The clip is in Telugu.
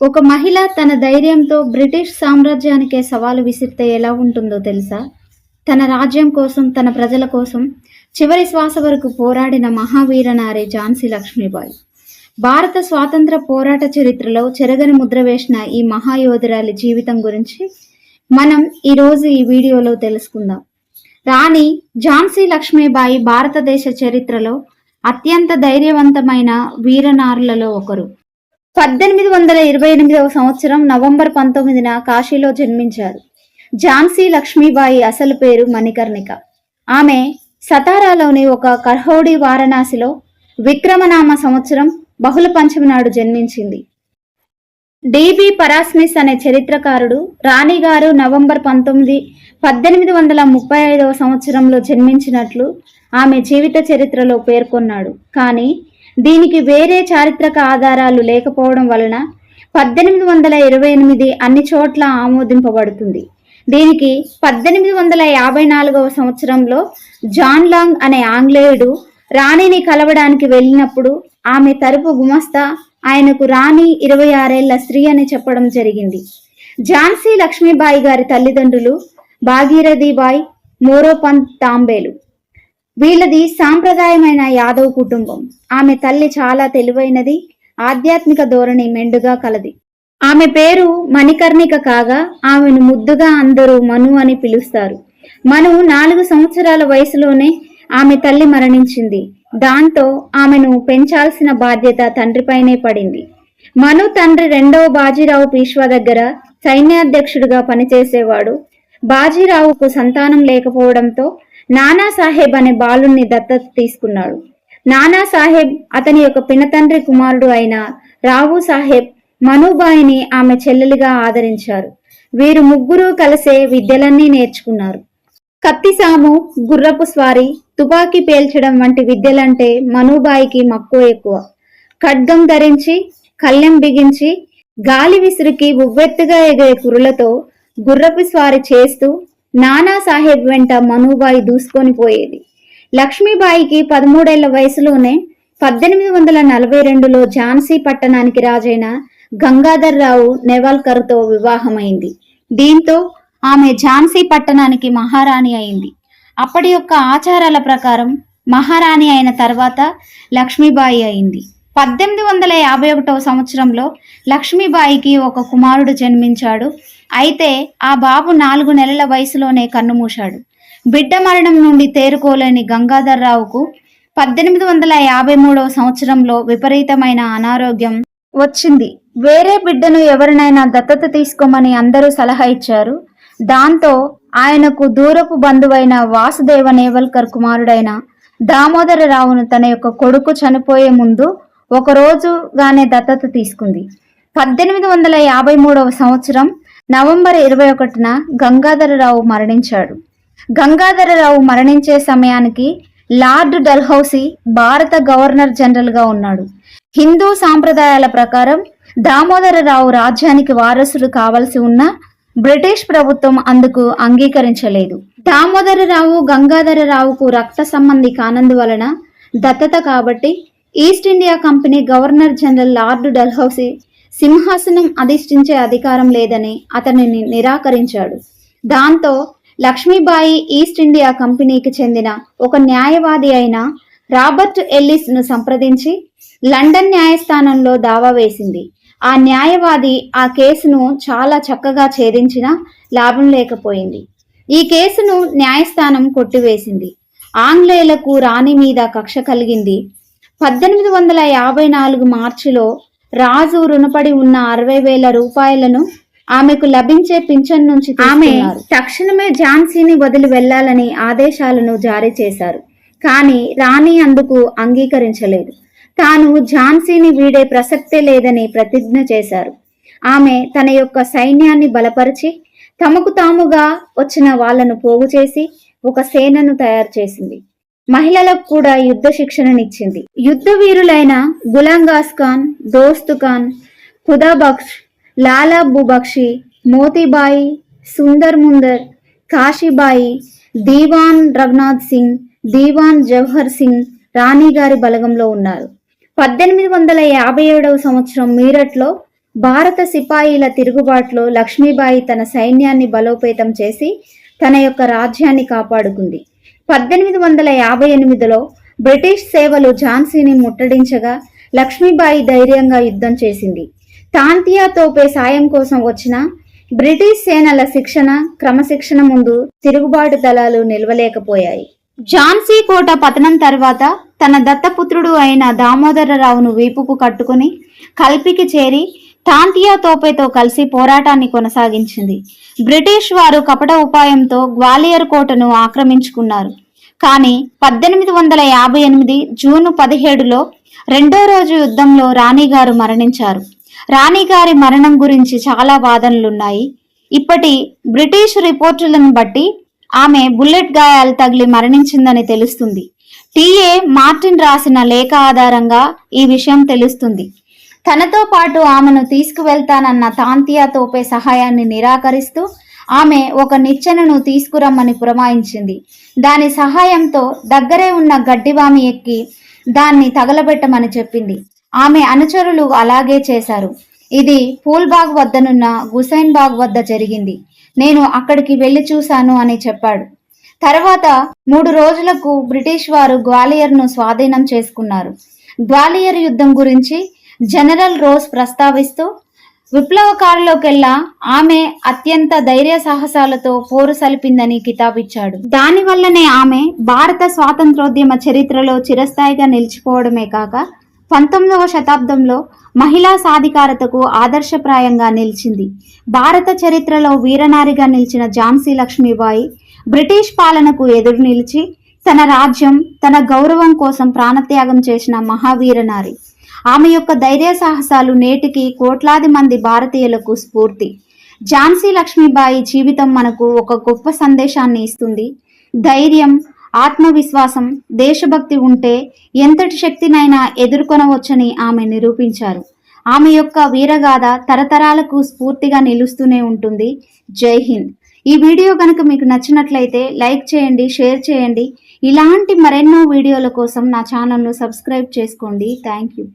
ఒక మహిళ తన ధైర్యంతో బ్రిటిష్ సామ్రాజ్యానికే సవాలు విసిరితే ఎలా ఉంటుందో తెలుసా? తన రాజ్యం కోసం, తన ప్రజల కోసం చివరి శ్వాస వరకు పోరాడిన మహావీర నారి ఝాన్సీ లక్ష్మీబాయి. భారత స్వాతంత్ర పోరాట చరిత్రలో చెరగని ముద్ర వేసిన ఈ మహాయోధురాలి జీవితం గురించి మనం ఈరోజు ఈ వీడియోలో తెలుసుకుందాం. రాణి ఝాన్సీ లక్ష్మీబాయి భారతదేశ చరిత్రలో అత్యంత ధైర్యవంతమైన వీరనారులలో ఒకరు. 1828 సంవత్సరం నవంబర్ 19న కాశీలో జన్మించారు. ఝాన్సీ లక్ష్మీబాయి అసలు పేరు మణికర్ణిక. ఆమె సతారాలోని ఒక కర్హౌడి వారణాసిలో విక్రమనామ సంవత్సరం బహుళ పంచమి నాడు జన్మించింది. డిబి పరాస్మిస్ అనే చరిత్రకారుడు రాణిగారు నవంబర్ 19, 1835 సంవత్సరంలో జన్మించినట్లు ఆమె జీవిత చరిత్రలో పేర్కొన్నాడు. కానీ దీనికి వేరే చారిత్రక ఆధారాలు లేకపోవడం వలన 1828 అన్ని చోట్ల ఆమోదింపబడుతుంది. దీనికి 1854 సంవత్సరంలో జాన్ లాంగ్ అనే ఆంగ్లేయుడు రాణిని కలవడానికి వెళ్ళినప్పుడు ఆమె తరపు గుమస్తా ఆయనకు రాణి 26 ఏళ్ల స్త్రీ అని చెప్పడం జరిగింది. ఝాన్సీ లక్ష్మీబాయి గారి తల్లిదండ్రులు భాగీరథీబాయి, మోరోపంత్ తాంబేలు. వీళ్ళది సాంప్రదాయమైన యాదవ్ కుటుంబం. ఆమె తల్లి చాలా తెలివైనది, ఆధ్యాత్మిక ధోరణి మెండుగా కలది. ఆమె పేరు మణికర్ణిక కాగా ఆమెను ముద్దుగా అందరూ మను అని పిలుస్తారు. మను 4 సంవత్సరాల వయసులోనే ఆమె తల్లి మరణించింది. దాంతో ఆమెను పెంచాల్సిన బాధ్యత తండ్రిపైనే పడింది. మను తండ్రి 2వ బాజీరావు పీష్వా దగ్గర సైన్యాధ్యక్షుడిగా పనిచేసేవాడు. బాజీరావుకు సంతానం లేకపోవడంతో నానాసాహెబ్ అనే బాలుణ్ణి దత్తత తీసుకున్నాడు. నానాసాహెబ్ అతని యొక్క పినతండ్రి కుమారుడు అయిన రావు సాహెబ్ మనుబాయిని ఆమె చెల్లెలిగా ఆదరించారు. వీరు ముగ్గురు కలిసే విద్యలన్నీ నేర్చుకున్నారు. కత్తిసాము, గుర్రపు స్వారీ, తుపాకీ పేల్చడం వంటి విద్యలంటే మనుబాయికి మక్కువ ఎక్కువ. ఖడ్గం ధరించి, కళ్ళెం బిగించి, గాలి విసురుకి ఉవ్వెత్తుగా ఎగిరే కురులతో గుర్రపు స్వారీ చేస్తూ నానాసాహెబ్ వెంట మనుబాయి దూసుకొని పోయేది. లక్ష్మీబాయికి 13 ఏళ్ల వయసులోనే 1842లో ఝాన్సీ పట్టణానికి రాజైన గంగాధర్ రావు నెవాల్కర్తో వివాహమైంది. దీంతో ఆమె ఝాన్సీ పట్టణానికి మహారాణి అయింది. అప్పటి యొక్క ఆచారాల ప్రకారం మహారాణి అయిన తర్వాత లక్ష్మీబాయి అయింది. 1851 సంవత్సరంలో లక్ష్మీబాయికి ఒక కుమారుడు జన్మించాడు. అయితే ఆ బాబు 4 నెలల వయసులోనే కన్నుమూశాడు. బిడ్డ మరణం నుండి తేరుకోలేని గంగాధర్ రావుకు 1853 సంవత్సరంలో విపరీతమైన అనారోగ్యం వచ్చింది. వేరే బిడ్డను ఎవరినైనా దత్తత తీసుకోమని అందరూ సలహా ఇచ్చారు. దాంతో ఆయనకు దూరపు బంధువైన వాసుదేవ నేవల్కర్ కుమారుడైన దామోదరరావును తన యొక్క కొడుకు చనిపోయే ముందు ఒకరోజుగానే దత్తత తీసుకుంది. 1853 సంవత్సరం నవంబర్ 21న గంగాధరరావు మరణించాడు. గంగాధరరావు మరణించే సమయానికి లార్డ్ డల్హౌసీ భారత గవర్నర్ జనరల్గా ఉన్నాడు. హిందూ సాంప్రదాయాల ప్రకారం దామోదరరావు రాజ్యానికి వారసుడు కావలసి ఉన్న బ్రిటిష్ ప్రభుత్వం అందుకు అంగీకరించలేదు. దామోదరరావు గంగాధరరావుకు రక్త సంబంధి కానందువలన దత్తత కాబట్టి east India company governor general lord Dalhousie సింహాసనం అధిష్ఠించే అధికారం లేదని అతనిని నిరాకరించాడు. దాంతో లక్ష్మీబాయి ఈస్ట్ ఇండియా కంపెనీకి చెందిన ఒక న్యాయవాది అయిన రాబర్ట్ ఎల్లిస్ ను సంప్రదించి లండన్ న్యాయస్థానంలో దావా వేసింది. ఆ న్యాయవాది ఆ కేసును చాలా చక్కగా ఛేదించినా లాభం లేకపోయింది. ఈ కేసును న్యాయస్థానం కొట్టివేసింది. ఆంగ్లేయులకు రాణి మీద కక్ష కలిగింది. 1854 మార్చిలో రాజు రుణపడి ఉన్న 60,000 రూపాయలను ఆమెకు లభించే పింఛన్ నుంచి ఆమె తక్షణమే ఝాన్సీని వదిలి వెళ్లాలని ఆదేశాలను జారీ చేశారు. కానీ రాణి అందుకు అంగీకరించలేదు. తాను ఝాన్సీని వీడే ప్రసక్తే లేదని ప్రతిజ్ఞ చేశారు. ఆమె తన యొక్క సైన్యాన్ని బలపరిచి తమకు తాముగా వచ్చిన వాళ్లను పోగు చేసి ఒక సేనను తయారు చేసింది. మహిళలకు కూడా యుద్ధ శిక్షణనిచ్చింది. యుద్ధ వీరులైన గులాంగాస్ ఖాన్, దోస్త్ ఖాన్, ఖుదాబక్ష్, లాలా బుబక్షి, మోతీబాయి, సుందర్ ముందర్, కాశీబాయి, దీవాన్ రఘునాథ్ సింగ్, దీవాన్ జవహర్ సింగ్ రాణి గారి బలగంలో ఉన్నారు. 1857 సంవత్సరం మీరట్లో భారత సిపాయిల తిరుగుబాటులో లక్ష్మీబాయి తన సైన్యాన్ని బలోపేతం చేసి తన యొక్క రాజ్యాన్ని కాపాడుకుంది. 1858లో బ్రిటిష్ సేవలు ఝాన్సీని ముట్టడించగా లక్ష్మీబాయి ధైర్యంగా యుద్ధం చేసింది. తాంతియా తోపే సాయం కోసం వచ్చిన బ్రిటిష్ సేనల క్రమశిక్షణ ముందు తిరుగుబాటు దళాలు నిలవలేకపోయాయి. ఝాన్సీ కోట పతనం తర్వాత తన దత్తపుత్రుడు అయిన దామోదరరావును వీపుకు కట్టుకుని కల్పికి చేరి తాంతియా తోపేతో కలిసి పోరాటాన్ని కొనసాగించింది. బ్రిటిష్ వారు కపట ఉపాయంతో గ్వాలియర్ కోటను ఆక్రమించుకున్నారు. కానీ 1858 జూన్ 17లో రెండో రోజు యుద్ధంలో రాణిగారు మరణించారు. రాణిగారి మరణం గురించి చాలా వాదనలున్నాయి. ఇప్పటి బ్రిటిష్ రిపోర్టులను బట్టి ఆమె బుల్లెట్ గాయాలు తగిలి మరణించిందని తెలుస్తుంది. టిఏ మార్టిన్ రాసిన లేఖ ఆధారంగా ఈ విషయం తెలుస్తుంది. తనతో పాటు ఆమెను తీసుకువెళ్తానన్న తాంతియా తోపే సహాయాన్ని నిరాకరిస్తూ ఆమె ఒక నిచ్చెనను తీసుకురమ్మని పురమాయించింది. దాని సహాయంతో దగ్గరే ఉన్న గడ్డివామి ఎక్కి దాన్ని తగలబెట్టమని చెప్పింది. ఆమె అనుచరులు అలాగే చేశారు. ఇది పూల్బాగ్ వద్దనున్న గుసైన్ బాగ్ వద్ద జరిగింది. నేను అక్కడికి వెళ్లి చూశాను అని చెప్పాడు. తర్వాత 3 రోజులకు బ్రిటిష్ వారు గ్వాలియర్ను స్వాధీనం చేసుకున్నారు. గ్వాలియర్ యుద్ధం గురించి జనరల్ రోస్ ప్రస్తావిస్తూ విప్లవకారులోకెల్లా ఆమె అత్యంత ధైర్య సాహసాలతో పోరు సలిపిందని కితాబిచ్చాడు. దానివల్లనే ఆమె భారత స్వాతంత్రోద్యమ చరిత్రలో చిరస్థాయిగా నిలిచిపోవడమే కాక 19వ శతాబ్దంలో మహిళా సాధికారతకు ఆదర్శప్రాయంగా నిలిచింది. భారత చరిత్రలో వీరనారిగా నిలిచిన ఝాన్సీ లక్ష్మీబాయి బ్రిటిష్ పాలనకు ఎదురు నిలిచి తన రాజ్యం, తన గౌరవం కోసం ప్రాణత్యాగం చేసిన మహావీరనారి. ఆమె యొక్క ధైర్య సాహసాలు నేటికి కోట్లాది మంది భారతీయులకు స్ఫూర్తి. ఝాన్సీ లక్ష్మీబాయి జీవితం మనకు ఒక గొప్ప సందేశాన్ని ఇస్తుంది. ధైర్యం, ఆత్మవిశ్వాసం, దేశభక్తి ఉంటే ఎంతటి శక్తినైనా ఎదుర్కొనవచ్చని ఆమె నిరూపించారు. ఆమె యొక్క వీరగాథ తరతరాలకు స్ఫూర్తిగా నిలుస్తూనే ఉంటుంది. జై హింద్. ఈ వీడియో కనుక మీకు నచ్చినట్లయితే లైక్ చేయండి, షేర్ చేయండి. ఇలాంటి మరెన్నో వీడియోల కోసం నా ఛానల్ను సబ్స్క్రైబ్ చేసుకోండి. Thank you.